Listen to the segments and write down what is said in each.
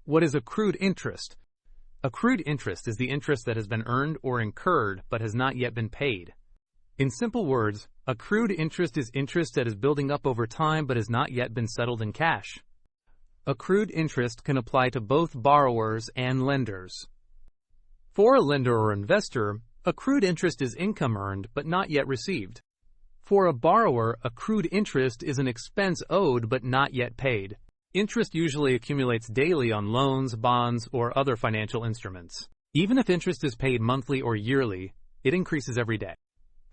What is accrued interest? Accrued interest is the interest that has been earned or incurred but has not yet been paid. In simple words, accrued interest is interest that is building up over time but has not yet been settled in cash. Accrued interest can apply to both borrowers and lenders. For a lender or investor, accrued interest is income earned but not yet received. For a borrower, accrued interest is an expense owed but not yet paid. Interest usually accumulates daily on loans, bonds, or other financial instruments. Even if interest is paid monthly or yearly, it increases every day.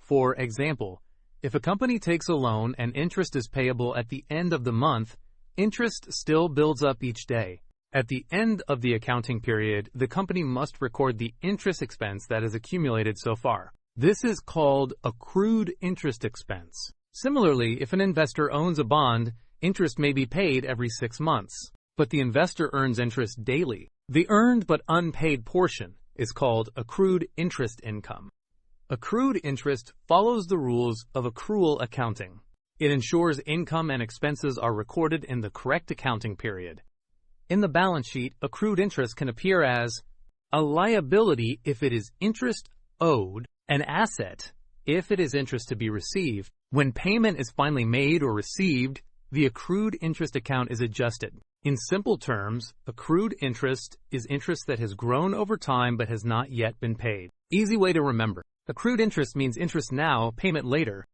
For example, if a company takes a loan and interest is payable at the end of the month, interest still builds up each day. At the end of the accounting period, the company must record the interest expense that has accumulated so far. This is called accrued interest expense. Similarly, if an investor owns a bond, interest may be paid every 6 months, but the investor earns interest daily. The earned but unpaid portion is called accrued interest income. Accrued interest follows the rules of accrual accounting. It ensures income and expenses are recorded in the correct accounting period. In the balance sheet, accrued interest can appear as a liability if it is interest owed, an asset if it is interest to be received. When payment is finally made or received, the accrued interest account is adjusted. In simple terms, accrued interest is interest that has grown over time but has not yet been paid. Easy way to remember. Accrued interest means interest now, payment later.